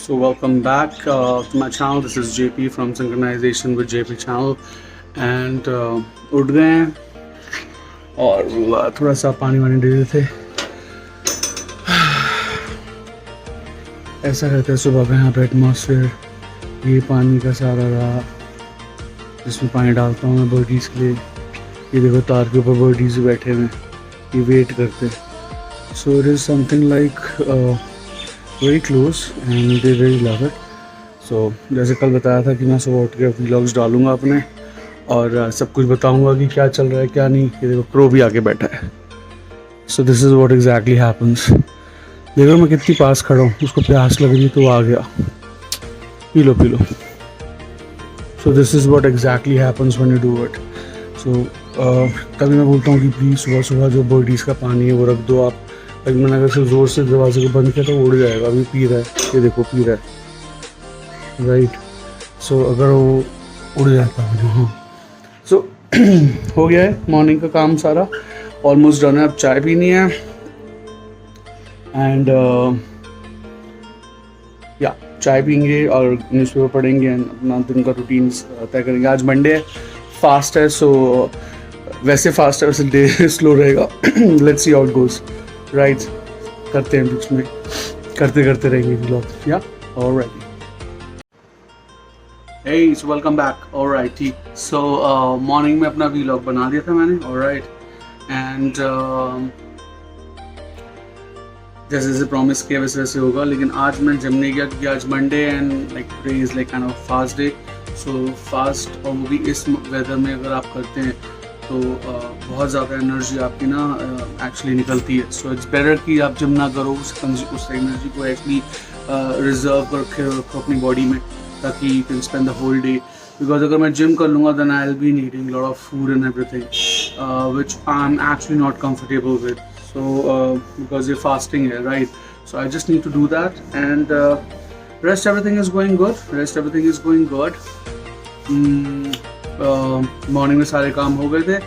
So welcome back to my channel. This is JP from Synchronization with JP channel and उठ गए हैं और थोड़ा सा पानी वानी दे रहे थे। ऐसा रहता है सुबह का यहाँ पे एटमॉस्फेयर। ये पानी का सारा रहा जिसमें पानी डालता हूँ मैं बर्डीज़ के लिए। ये देखो तार के ऊपर बर्डीज़ बैठे हुए ये वेट करते। So it is something like very close and they very love it. So जैसे कल बताया था कि मैं सुबह उठ के व्लॉग्स डालूंगा अपने और सब कुछ बताऊंगा कि क्या चल रहा है क्या नहीं। ये देखो क्रो भी आके बैठा है। सो this is what exactly happens. देखो मैं कितनी पास खड़ा हूँ, उसको प्यास लग रही तो वो आ गया। पी लो पी लो। So this is what exactly happens when you do it. So कभी मैं बोलता हूँ कि प्लीज़ सुबह सुबह जो बर्डीज़ का पानी है वो रख दो आप। लेकिन मैंने अगर सिर्फ ज़ोर से दरवाजे को बंद किया तो उड़ जाएगा। अभी पी रहा है, ये देखो पी रहा है, राइट। सो अगर वो उड़ जाता है। हाँ सो हो गया है मॉर्निंग का काम सारा, ऑलमोस्ट डन है। अब चाय पीनी है एंड या चाय पीएंगे और न्यूज़पेपर पढ़ेंगे एंड अपना दिन का रूटीन तय करेंगे। आज मंडे है, फास्ट है, सो वैसे फास्ट है वैसे डे स्लो रहेगा। Let's see how it goes, right. करते हैं बीच में, करते करते रहेंगे व्लॉग। या ऑलराइट, हे सो वेलकम बैक। ऑलराइट ठीक। सो मॉर्निंग में अपना व्लॉग बना दिया था मैंने, ऑलराइट। एंड जैसे जैसे प्रॉमिस किया वैसे वैसे होगा। लेकिन आज मैं जिम नहीं गया क्योंकि आज Monday and like today is like kind of fast day. So fast और वो भी इस वेदर में अगर आप करते हैं तो बहुत ज़्यादा एनर्जी आपकी ना एक्चुअली निकलती है। सो इट्स बेटर कि आप जिम ना करो, उस एनर्जी को एक्चुअली रिजर्व कर रखो अपनी बॉडी में, ताकि you can spend the whole day. Because अगर मैं जिम कर लूँगा then I will be needing lot of food and everything which I am actually not comfortable with. So because ये फास्टिंग है, right. So I just need to do that and rest everything is going good. Morning में सारे काम हो गए थे।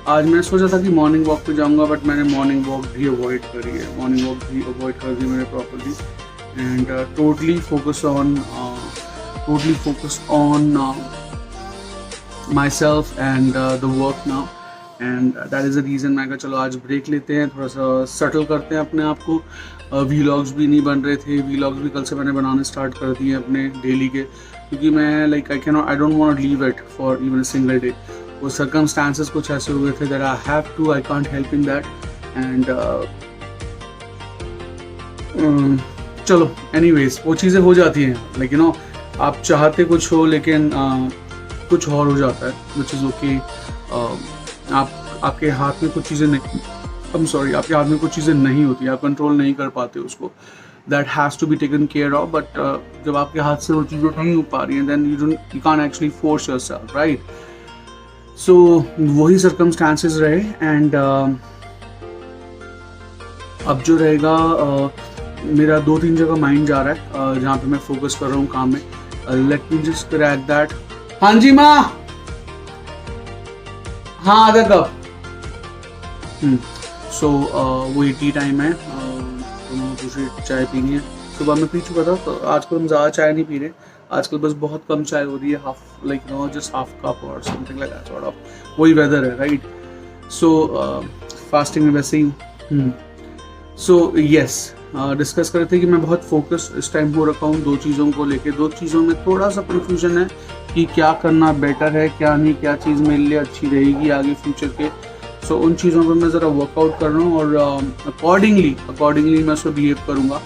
आज मैंने सोचा था कि मॉर्निंग वॉक पे जाऊंगा, बट मैंने मॉर्निंग वॉक भी अवॉइड करी है। मॉर्निंग वॉक भी अवॉइड कर दी मैंने properly and totally focus on my self and the work now. And that is the reason मैं कहा चलो आज ब्रेक लेते हैं, थोड़ा सा सेटल करते हैं अपने आप को। व्लॉग्स भी नहीं बन रहे थे, व्लॉग्स भी कल से मैंने बनाने स्टार्ट कर दिए अपने डेली के, क्योंकि मैं like I don't want to leave it for even a single day. वो सर्कमस्टांसेस कुछ ऐसे हो गए थे that I have to, I can't help in that. And चलो एनीवेज वो चीज़ें हो जाती हैं, लाइक यू नो आप चाहते कुछ हो लेकिन कुछ और हो जाता है, विच इज़ ओके। आपके हाथ में कुछ चीज़ें नहीं, आपके हाथ में कुछ चीज़ें नहीं होती, आप कंट्रोल नहीं कर पाते उसको। That has to be taken care of, but जब आपके हाथ से वो चीज़ें नहीं हो पा रही हैं then you can't actually force yourself, right? So वही circumstances रहे and अब जो रहेगा मेरा 2-3 जगह माइंड जा रहा है जहाँ पे मैं फोकस कर रहा हूँ काम में। Let me just crack that। हाँ जी माँ, हाँ आधा कप। So वही टी टाइम है, दूसरी चाय पीनी है। सुबह में पी चुका था, तो आजकल हम ज़्यादा चाय नहीं पी रहे। आजकल बस बहुत कम चाय हो रही है, half like no just half cup और something like that sort of. वही वेदर है, राइट। सो फास्टिंग में वैसे ही। सो यस, डिस्कस कर रहे थे कि मैं बहुत फोकस इस टाइम हो रखा हूँ 2 चीज़ों को लेके। 2 चीज़ों में थोड़ा सा कन्फ्यूजन है कि क्या करना बेटर है क्या नहीं, क्या चीज़ मेरे लिए अच्छी रहेगी आगे फ्यूचर के। सो उन चीज़ों पर मैं ज़रा वर्कआउट कर रहा हूँ और अकॉर्डिंगली मैं उसको बिहेव करूँगा।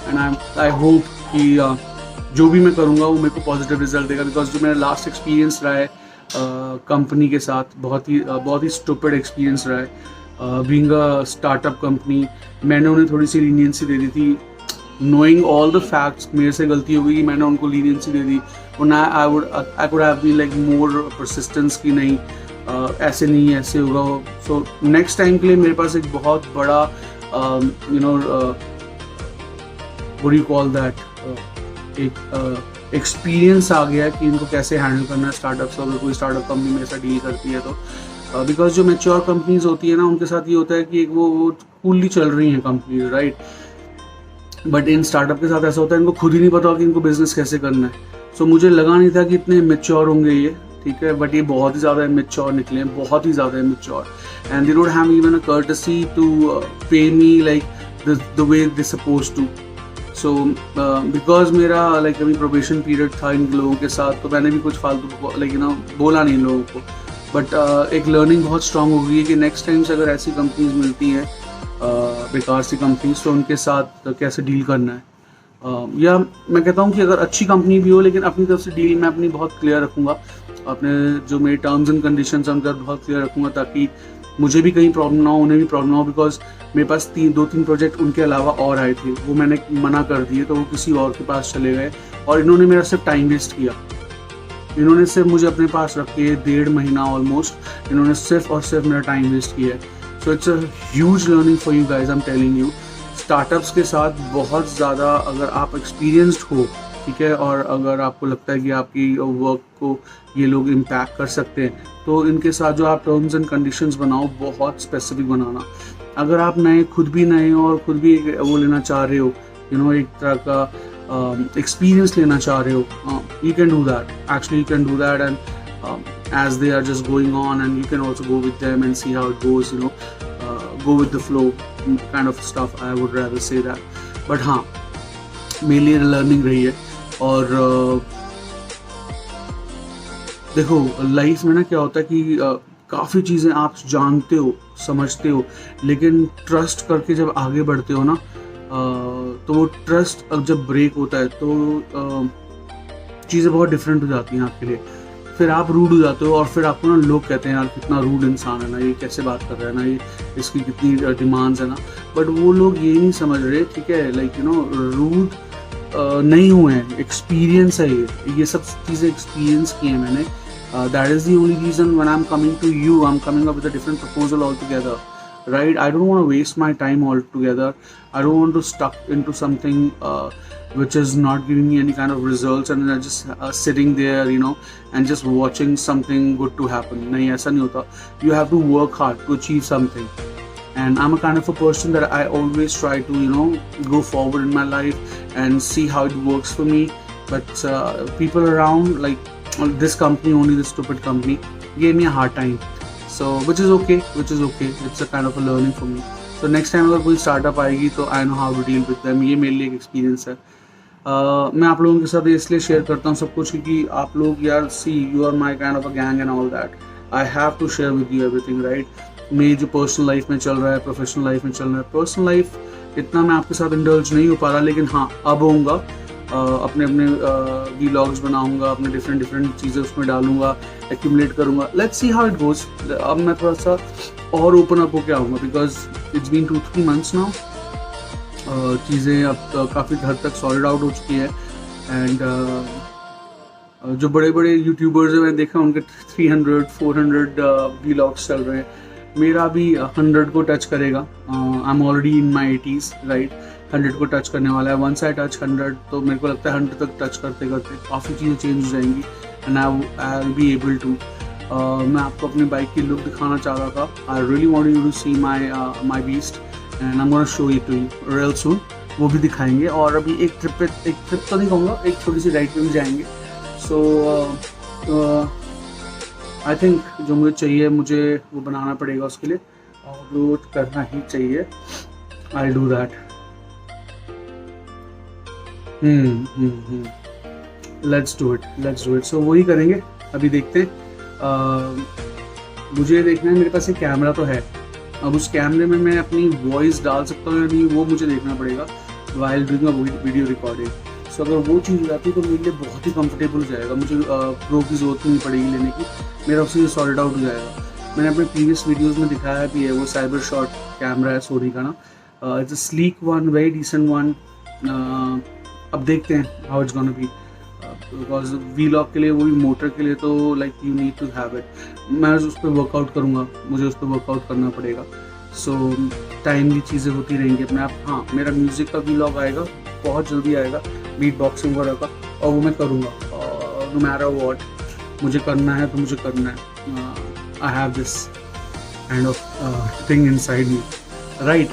एंड आई होप कि जो भी मैं करूँगा वो मेरे को पॉजिटिव रिजल्ट देगा। बिकॉज जो मेरा लास्ट एक्सपीरियंस रहा है कंपनी के साथ, बहुत ही स्टूपिड एक्सपीरियंस रहा है। बीइंग अ स्टार्टअप कंपनी, मैंने उन्हें थोड़ी सी लीनियंसी दे दी थी, नोइंग ऑल द फैक्ट्स। मेरे से गलती हो गई कि मैंने उनको लीनियंसी दे दी, वरना I could have been like more persistence की नहीं, ऐसे नहीं ऐसे होगा। सो नेक्स्ट टाइम के लिए मेरे पास एक बहुत बड़ा you know what you call that, एक एक्सपीरियंस आ गया है कि इनको कैसे हैंडल करना है स्टार्टअप्स। अगर कोई स्टार्टअप कंपनी मेरे साथ डील करती है तो बिकॉज जो मैच्योर कंपनीज होती है ना, उनके साथ ये होता है कि एक वो कूलली चल रही हैं company, right. But in startup के साथ ऐसा होता है, इनको खुद ही नहीं पता कि इनको बिजनेस कैसे करना है. सो मुझे लगा नहीं था कि इतने मेच्योर होंगे ये, ठीक है, बट ये बहुत ही ज़्यादा मेच्योर निकले, बहुत ही ज़्यादा mature. And they don't have even a courtesy to pay me like the way they suppose to. So because मेरा लाइक अभी प्रोबेशन पीरियड था इन लोगों के साथ, तो मैंने भी कुछ फालतू लाइक बोला नहीं इन लोगों को. बट एक लर्निंग बहुत स्ट्रांग हो गई है कि नेक्स्ट टाइम से अगर ऐसी कंपनीज मिलती हैं, बेकार सी कंपनीज, तो उनके साथ कैसे डील करना है. या मैं कहता हूँ कि अगर अच्छी कंपनी भी हो, लेकिन अपनी तरफ से डील मैं अपनी बहुत क्लियर रखूँगा, अपने जो मेरे टर्म्स एंड कंडीशंस हैं उनका बहुत क्लियर रखूँगा, ताकि मुझे भी कहीं प्रॉब्लम ना हो, उन्हें भी प्रॉब्लम ना हो. बिकॉज मेरे पास 2-3 प्रोजेक्ट उनके अलावा और आए थे, वो मैंने मना कर दिए, तो वो किसी और के पास चले गए और इन्होंने मेरा सिर्फ टाइम वेस्ट किया. इन्होंने सिर्फ मुझे अपने पास रख के 1.5 महीना ऑलमोस्ट इन्होंने सिर्फ और सिर्फ मेरा टाइम वेस्ट किया है. So it's a huge learning for you guys, I am telling you. Startups के साथ बहुत ज़्यादा अगर आप एक्सपीरियंस्ड हो, ठीक है, और अगर आपको लगता है कि आपकी वर्क को ये लोग इम्पैक्ट कर सकते हैं, तो इनके साथ जो आप टर्म्स एंड कंडीशंस बनाओ, बहुत स्पेसिफिक बनाना. अगर आप नए, खुद भी नए हो और खुद भी वो लेना चाह रहे हो, एक तरह का experience लेना चाह रहे हो, you can do that. Actually you can do that, and as they are just going on, and you can also go with them and see how it goes, go with the flow kind of stuff. I would rather say that. But हाँ, मेरे लिए learning रही है. और देखो life में ना क्या होता है कि काफ़ी चीज़ें आप जानते हो, समझते हो, लेकिन ट्रस्ट करके जब आगे बढ़ते हो ना, तो वो ट्रस्ट अब जब ब्रेक होता है तो चीज़ें बहुत डिफरेंट हो जाती हैं आपके लिए. फिर आप रूड हो जाते हो और फिर आपको ना लोग कहते हैं यार कितना रूड इंसान है ना, ये कैसे बात कर रहा है ना, ये इसकी कितनी डिमांड्स है ना. बट वो लोग ये नहीं समझ रहे, ठीक है, लाइक रूड नहीं हुए हैं, एक्सपीरियंस है ये सब चीज़ें एक्सपीरियंस की हैं मैंने. That is the only reason when I am coming to you, I am coming up with a different proposal all together. Right, I don't want to waste my time altogether. I don't want to stuck into something which is not giving me any kind of results, and then just sitting there, and just watching something good to happen. नहीं, ऐसा नहीं होता. You have to work hard to achieve something. And I'm a kind of a person that I always try to, go forward in my life and see how it works for me. But people around, like this company, only this stupid company, gave me a hard time. So which is okay. It's a kind of a learning for me. So next time अगर कोई startup आएगी तो I know how to deal with them. ये मेरे लिए एक experience है. मैं आप लोगों के साथ इसलिए शेयर करता हूँ सब कुछ क्योंकि आप लोग यार you are my kind of a gang and all that. I have to share with you everything, right? मेरी जो पर्सनल लाइफ में चल रहा है, प्रोफेशनल लाइफ में चल रहा है. पर्सनल लाइफ इतना मैं आपके साथ इंडल्ज नहीं हो पा रहा, लेकिन हाँ अब होऊंगा. अपने व्लॉग्स बनाऊंगा, अपने डिफरेंट चीज़ें उसमें डालूंगा, एक्यूमुलेट करूंगा. Let's see how it goes. अब मैं थोड़ा सा और ओपन अप होकर आऊँगा because it's been 2-3 months now. चीज़ें अब काफ़ी हद तक सॉर्टेड आउट हो चुकी है. एंड जो बड़े बड़े यूट्यूबर्स हैं मैंने देखा उनके 300-400 व्लॉग्स चल रहे हैं. मेरा भी 100 को टच करेगा. I am already in my 80s, right. 100 को टच करने वाला है. वंस आई टच 100 तो मेरे को लगता है 100 तक टच करते करते काफ़ी चीज़ें चेंज हो जाएंगी. And I will be able to. मैं आपको अपनी बाइक की लुक दिखाना चाह रहा था. I really want you to see my beast and I am gonna show it to you real soon. वो भी दिखाएंगे. और अभी एक ट्रिप तो नहीं कहूँगा, एक छोटी सी राइड पे भी जाएंगे. सो आई थिंक जो मुझे चाहिए मुझे वो बनाना पड़ेगा उसके लिए, और वो करना ही चाहिए. I do that. Let's do it. So वही करेंगे. अभी देखते हैं. मुझे देखना है, मेरे पास एक कैमरा तो है. अब उस कैमरे में मैं अपनी वॉइस डाल सकता हूँ या नहीं, वो मुझे देखना पड़ेगा while doing a video recording. So अगर वो चीज़ हो जाती है तो मेरे लिए बहुत ही कंफर्टेबल हो जाएगा. मुझे प्रो की ज़रूरत नहीं पड़ेगी लेने की. मेरा उससे सॉर्टेड आउट हो जाएगा. मैंने अपने प्रीवियस वीडियोज़ में दिखाया भी है. वो साइबर शॉट कैमरा है सोनी का ना. It's a sleek one, very decent one. अब देखते हैं how it's gonna be. Because vlog के लिए, वो भी मोटर के लिए, तो like you need to have it. मैं उस पर वर्कआउट करूँगा, मुझे उस पर वर्कआउट करना पड़ेगा. सो टाइमली चीज़ें होती रहेंगी अपने आप. हाँ, मेरा म्यूज़िक का व्लॉग आएगा, बहुत जल्दी आएगा, बीट बॉक्सिंग वगैरह का, और वो मैं करूँगा. नो मैटर व्हाट, मुझे करना है तो मुझे करना है. I have this kind of thing inside me, right.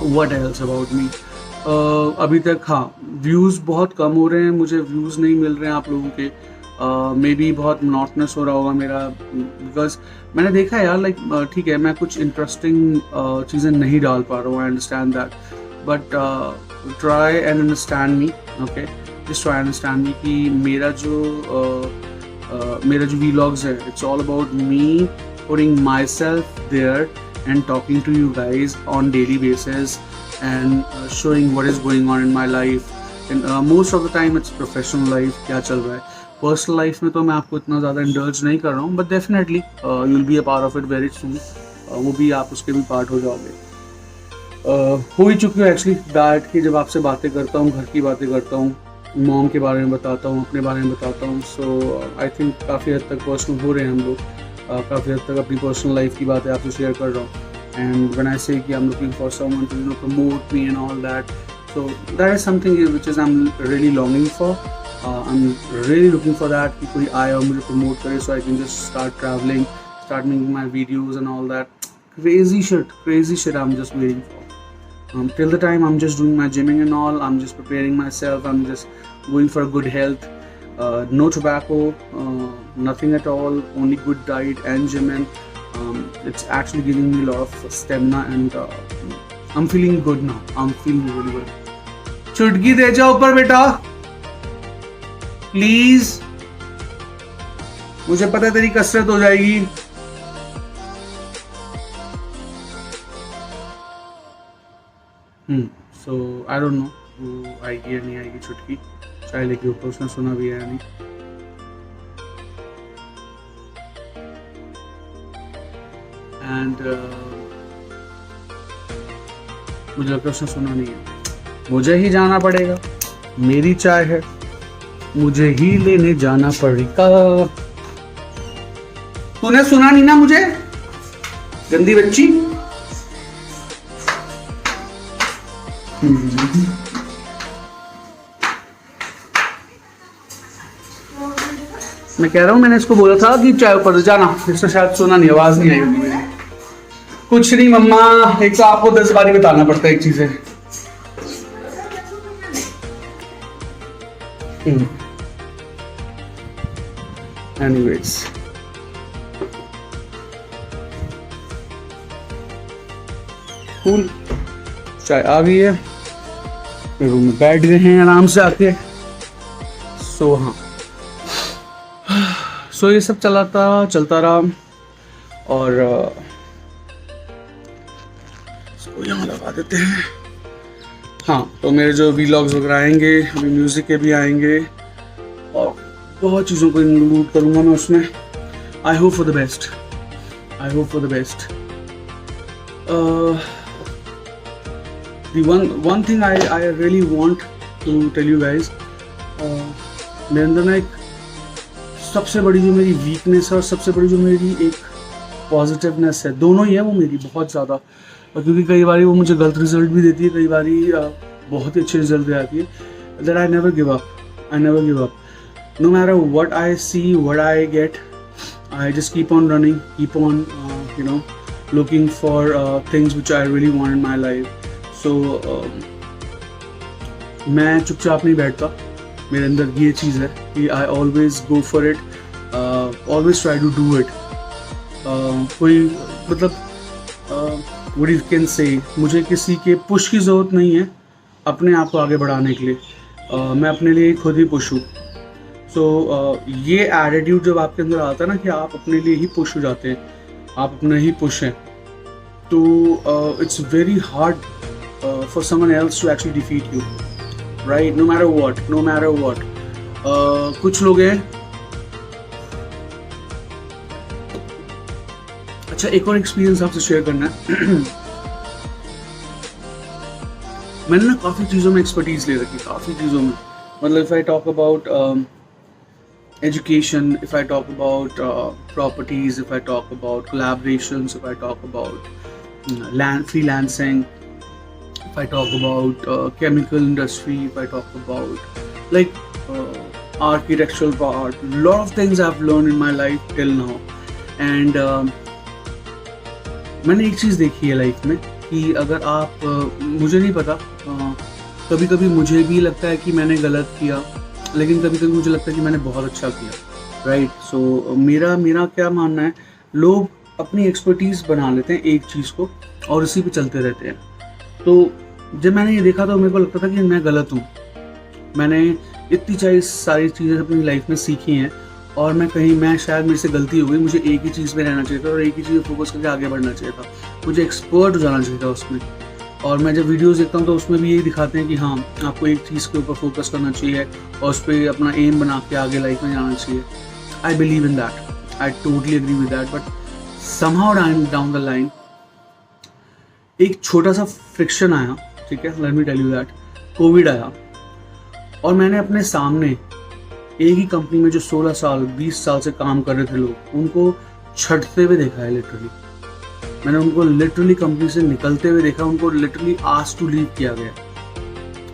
What else about me. अभी तक हाँ, व्यूज़ बहुत कम हो रहे हैं, मुझे व्यूज़ नहीं मिल रहे हैं आप लोगों के। मे बी बहुत मोनोटोनस हो रहा होगा मेरा, बिकॉज मैंने देखा है यार, लाइक ठीक है मैं कुछ इंटरेस्टिंग चीज़ें नहीं डाल पा रहा हूँ, I understand that, but try and understand me, okay, just try understand me कि मेरा जो वीलॉग्स है, it's all about me putting myself there and talking to you guys on daily basis and showing what is going on in my life. Most of the time it's professional life, क्या चल रहा है personal life में तो मैं आपको इतना ज़्यादा इंडल्ज नहीं कर रहा हूँ, but definitely you will be a part of it very soon, वो भी आप उसके भी पार्ट हो जाओगे। हो ही चुकी हूँ एक्चुअली बैठ के, जब आपसे बातें करता हूँ, घर की बातें करता हूँ, मॉम के बारे में बताता हूँ, अपने बारे में बताता हूँ, सो आई थिंक काफ़ी हद तक पर्सनल हो रहे हैं हम लोग, काफ़ी हद तक अपनी पर्सनल लाइफ की बातें आपसे शेयर कर रहा हूँ। And when I say that I am looking for someone to promote me and all that, so that is something which is I am really longing for. I'm really looking for that कि कोई आए और मुझे promote करे, so I can just start traveling, start making my videos and all that crazy shit I'm just waiting for. Till the time I'm just doing my gymming and all, I'm just preparing myself, I'm just going for a good health, no tobacco, nothing at all, only good diet and gymming. It's actually giving me a lot of stamina and I'm feeling good now, I'm feeling really good. चुटकी दे जाओ ऊपर बेटा please, मुझे पता है तेरी कसरत हो जाएगी। सो आई डोंट नो वो आएगी या नहीं आएगी छुटकी, चाय लेके ऊपर, उसने सुना भी है या नहीं। एंड मुझे लगता है उसने सुना नहीं है, मुझे ही जाना पड़ेगा, मेरी चाय है, मुझे ही लेने जाना पड़ेगा। तूने सुना नहीं ना मुझे, गंदी बच्ची। मैं कह रहा हूं, मैंने इसको बोला था कि चाय ऊपर जाना, इसने शायद सुना नहीं, आवाज नहीं आई होगी मेरी। कुछ नहीं मम्मा, एक तो आपको 10 बारी बताना पड़ता है एक चीज है। Anyways, कूल, चाय आ गई है, रूम में बैठ गए हैं आराम से आके। सो हाँ, सो ये सब चलता रहा और इसको यहाँ लगा देते हैं। हाँ, तो मेरे जो वीलॉग्स वगैरह आएंगे, अभी म्यूजिक के भी आएंगे और बहुत चीज़ों को इंक्लूड करूँगा मैं उसमें। I hope for the best, I hope for the best. The one thing I really want to tell you guys, मेरे अंदर ना एक सबसे बड़ी जो मेरी वीकनेस है और सबसे बड़ी जो मेरी एक पॉजिटिवनेस है, दोनों ही है वो मेरी बहुत ज़्यादा, क्योंकि कई बार वो मुझे गलत रिजल्ट भी देती है, कई बार बहुत ही अच्छे रिजल्ट दे आती है। That I never give up, no matter what I see, what I get, I just keep on running, keep on looking for things which I really want in my life. So मैं चुपचाप नहीं बैठता, मेरे अंदर ये चीज़ है कि I always go for it, always try to do it. कोई मतलब what you can say, मुझे किसी के पुश की ज़रूरत नहीं है अपने आप को आगे बढ़ाने के लिए, मैं अपने लिए खुद ही पुश हूँ। सो ये एटीट्यूड जब आपके अंदर आता है ना कि आप अपने लिए ही पुश हो जाते हैं, आप अपने ही पुश हैं, तो it's very hard for someone else to actually defeat you, right, no matter what. कुछ लोग हैं। अच्छा, एक और एक्सपीरियंस आपसे शेयर करना है। मैंने ना काफ़ी चीज़ों में एक्सपर्टीज ले रखी, काफ़ी चीज़ों में, मतलब if I talk about education, if I talk about properties, if I talk about collaborations, if I talk about freelancing, if I talk about chemical industry, if I talk about like architectural part, lot of things I've learned in my life till now. And मैंने एक चीज़ देखी है life में कि अगर आप मुझे नहीं पता कभी कभी मुझे भी लगता है कि मैंने गलत किया, लेकिन कभी कभी मुझे लगता है कि मैंने बहुत अच्छा किया, राइट। सो मेरा मेरा क्या मानना है, लोग अपनी एक्सपर्टीज़ बना लेते हैं एक चीज़ को और उसी पे चलते रहते हैं। तो जब मैंने ये देखा तो मेरे को लगता था कि मैं गलत हूँ। मैंने इतनी सारी चीज़ें अपनी लाइफ में सीखी हैं और मैं शायद मेरे से गलती हो गई, मुझे एक ही चीज़ में रहना चाहिए था और एक ही चीज़ पे फोकस करके आगे बढ़ना चाहिए था, मुझे एक्सपर्ट हो जाना चाहिए था उसमें। और मैं जब वीडियोस देखता हूँ तो उसमें भी यही दिखाते हैं कि हाँ, आपको एक चीज़ के ऊपर फोकस करना चाहिए और उस पर अपना एम बना के आगे लाइफ में जाना चाहिए। I believe in that, I totally agree with that, but somehow down the line एक छोटा सा फ्रिक्शन आया, ठीक है, let me tell you that. Covid आया और मैंने अपने सामने एक ही कंपनी में जो 16 साल 20 साल से काम कर रहे थे लोग, उनको छटते हुए देखा है लिटरली। मैंने उनको लिटरली कंपनी से निकलते हुए देखा, उनको लिटरली आस्क टू लीव किया गया।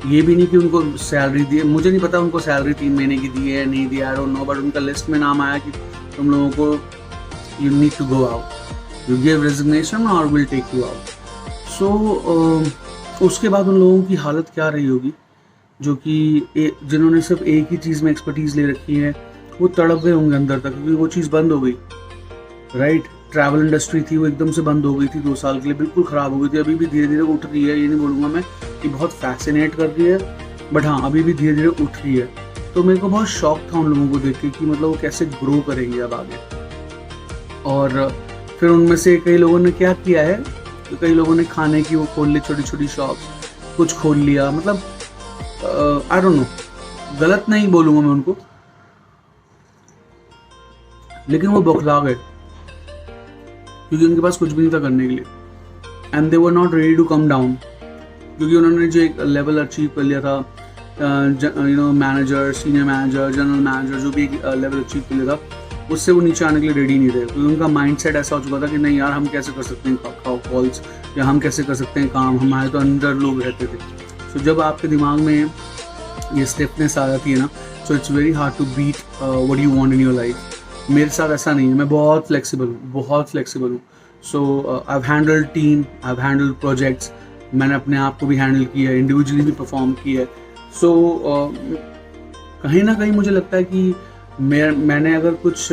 ये भी नहीं कि उनको सैलरी दी, मुझे नहीं पता उनको सैलरी 3 महीने की दी है नहीं दी, आई डोंट नो, बट उनका लिस्ट में नाम आया कि तुम लोगों को you need to go out, you give resignation और will take you out. So उसके बाद उन लोगों की हालत क्या रही होगी जो कि जिन्होंने सिर्फ एक ही चीज़ में एक्सपर्टीज़ ले रखी है, वो तड़प गए होंगे अंदर तक, क्योंकि वो चीज़ बंद हो गई, राइट। ट्रैवल इंडस्ट्री थी वो एकदम से बंद हो गई थी 2 साल के लिए, बिल्कुल ख़राब हो गई थी। अभी भी धीरे धीरे उठ रही है, ये नहीं बोलूँगा मैं कि बहुत फैसिनेट कर रही है, बट हाँ अभी भी धीरे धीरे उठ रही है। तो मेरे को बहुत शौक था उन लोगों को देख के कि मतलब वो कैसे ग्रो करेंगे अब आगे। और फिर उनमें से कई लोगों ने क्या किया है, तो कई लोगों ने खाने की वो खोल ली छोटी छोटी शॉप्स, कुछ खोल लिया, मतलब आई डोंट नो, गलत नहीं बोलूँगा मैं उनको, लेकिन वो बौखला गए क्योंकि उनके पास कुछ भी नहीं था करने के लिए, and they were not ready to come down, क्योंकि उन्होंने जो एक लेवल अचीव कर लिया था, you know manager, senior manager, general manager, जो भी एक लेवल अचीव कर लिया था, उससे वो नीचे आने के लिए रेडी नहीं थे, क्योंकि उनका माइंडसेट ऐसा हो चुका था कि नहीं यार हम कैसे कर सकते हैं कॉल्स, या हम कैसे कर सकते हैं काम, हमारे तो अंदर लोग रहते थे। तो जब आपके दिमाग में ये स्टेपनेस आ जाती है ना, so it's very hard to beat what you want in your life. मेरे साथ ऐसा नहीं है, मैं बहुत फ्लेक्सिबल हूँ। So I have handled team, I have handled projects, मैंने अपने आप को भी हैंडल किया है, इंडिविजुअली भी परफॉर्म किया है। सो कहीं ना कहीं मुझे लगता है कि मैंने अगर कुछ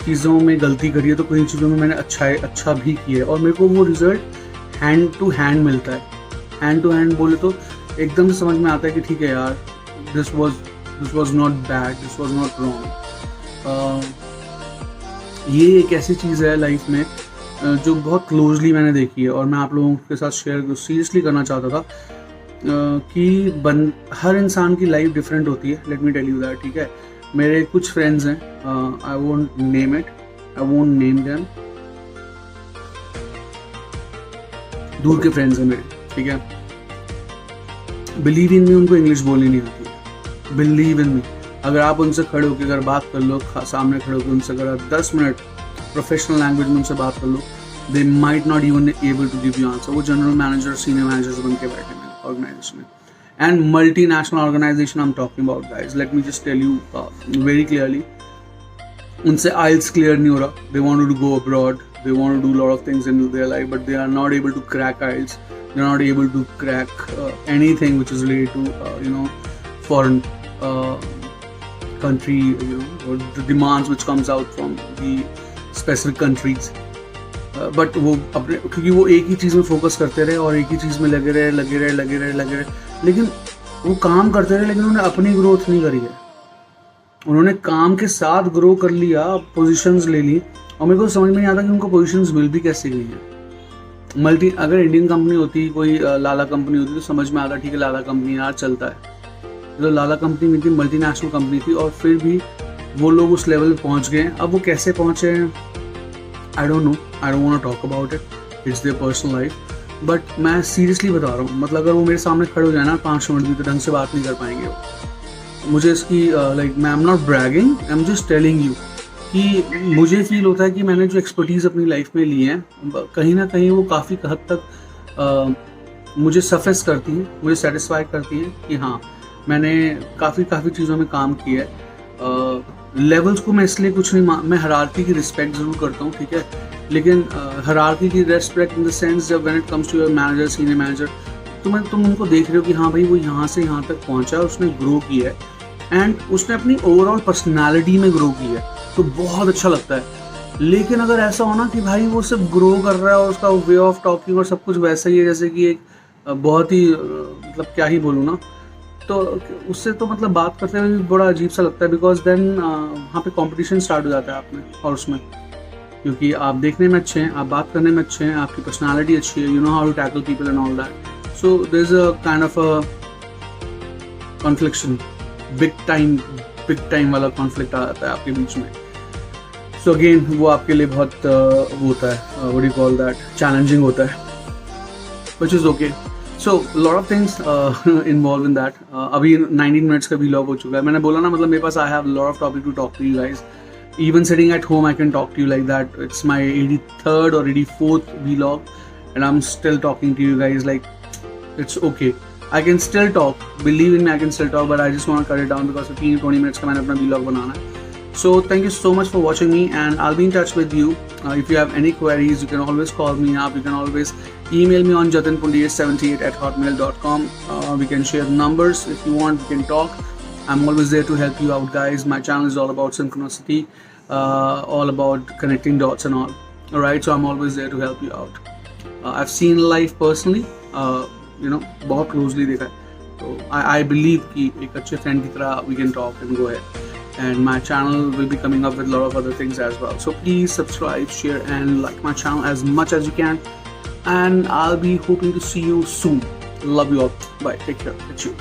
चीज़ों में गलती करी है तो कई चीज़ों में मैंने अच्छा भी किया है, और मेरे को वो रिजल्ट हैंड टू हैंड मिलता है। हैंड टू हैंड बोले तो एकदम से समझ में आता है कि ठीक है यार, this was not bad, this was not wrong. ये एक ऐसी चीज़ है लाइफ में जो बहुत क्लोजली मैंने देखी है, और मैं आप लोगों के साथ शेयर सीरियसली करना चाहता था कि हर इंसान की लाइफ डिफरेंट होती है। Let me tell you that, ठीक है। मेरे कुछ फ्रेंड्स हैं, आई वोंट नेम देम, दूर के फ्रेंड्स हैं मेरे, ठीक है। बिलीव इन मी, उनको इंग्लिश बोलनी नहीं आती है, बिलीव इन मी। अगर आप उनसे खड़े होकर अगर बात कर लो, सामने खड़े होकर उनसे अगर 10 मिनट प्रोफेशनल लैंग्वेज में उनसे बात कर लो, they might not even able to give you answer. वो जनरल मैनेजर, सीनियर मैनेजर्स बन के बैठे हैं ऑर्गेनाइजेशन में, and multinational organisation I am talking about guys. Let me just tell you very clearly, उनसे आइल्स क्लियर नहीं हो रहा, they want to go abroad, they want to do a lot of things in their life, but they are not able to crack IELTS, they are not able to crack anything which is related to foreign country, or the demands which comes out from the specific countries, but वो अपने, क्योंकि वो एक ही चीज़ में focus करते रहे और एक ही चीज़ में लगे रहे, लेकिन वो काम करते रहे, लेकिन उन्होंने अपनी ग्रोथ नहीं करी है। उन्होंने काम के साथ ग्रो कर लिया, पोजीशंस ले ली, और मेरे को समझ में नहीं आता कि उनको पोजीशंस मिल भी कैसे गई हैं। अगर इंडियन कंपनी होती, कोई लाला कंपनी होती, तो समझ में आता ठीक है लाला कंपनी यार चलता है। तो लाला कंपनी में थी, मल्टीनेशनल कंपनी थी, और फिर भी वो लोग उस लेवल पे पहुंच गए। अब वो कैसे पहुंचे हैं I don't know, I don't want to talk about it, it's their personal life, but मैं सीरियसली बता रहा हूँ, मतलब अगर वो मेरे सामने खड़े हो जाए ना 5 मिनट भी, तो ढंग से बात नहीं कर पाएंगे वो। मुझे इसकी लाइक मैं am not bragging, I am just telling you कि मुझे फील होता है कि मैंने जो एक्सपर्टीज़ अपनी लाइफ में ली है, कहीं ना कहीं वो काफ़ी हद तक मुझे सफेस करती हैं, मुझे सेटिस्फाई करती हैं कि हाँ मैंने काफ़ी चीज़ों में काम किया है। लेवल्स को मैं इसलिए कुछ नहीं, मैं हायरार्की की रिस्पेक्ट ज़रूर करता हूँ, ठीक है, लेकिन हायरार्की की रिस्पेक्ट इन द सेंस जब when it comes to your manager, senior manager, तुम उनको देख रहे हो कि हाँ भाई वो यहाँ से यहाँ तक पहुँचा, उसने ग्रो किया है एंड उसने अपनी ओवरऑल पर्सनालिटी में ग्रो की है, तो बहुत अच्छा लगता है। लेकिन अगर ऐसा हो ना कि भाई वो सिर्फ ग्रो कर रहा है और उसका वे ऑफ टॉकिंग और सब कुछ वैसा ही है जैसे कि एक बहुत ही मतलब क्या ही बोलूँ ना, तो उससे तो मतलब बात करते हुए भी बड़ा अजीब सा लगता है, बिकॉज देन वहाँ पे कंपटीशन स्टार्ट हो जाता है आप में और उसमें, क्योंकि आप देखने में अच्छे हैं, आप बात करने में अच्छे हैं, आपकी पर्सनालिटी अच्छी है, you know how to tackle people and all that. So there is a kind of a confliction, big time वाला कॉन्फ्लिक्ट आ जाता है आपके बीच में। सो अगेन वो आपके लिए बहुत वो होता है, what do you call that, challenging होता है, which is okay. So lot of things involve in that. अभी 19 मिनट्स का व्लॉग हो चुका है, मैंने बोला ना, मतलब मेरे पास I have lot of topic to talk to you guys. Even sitting at home I can talk to you like that. It's my 83rd or 84th vlog and I'm still talking to you guys, like it's okay. I can still talk, believe in me, I can still talk, but I just want to cut it down because 15-20 minutes का मैंने अपना vlog बनाना है। So thank you so much for watching me and I'll be in touch with you. If you have any queries, you can always call me up. You can always email me on jatinpundiya78@hotmail.com. We can share numbers if you want, we can talk. I'm always there to help you out, guys. My channel is all about synchronicity, all about connecting dots and all. Alright, so I'm always there to help you out. I've seen life personally, you know, बहुत closely देखा है, तो I believe कि एक अच्छे friend की तरह we can talk and go ahead. And my channel will be coming up with a lot of other things as well. So please subscribe, share, and like my channel as much as you can. And I'll be hoping to see you soon. Love you all. Bye. Take care. It's you.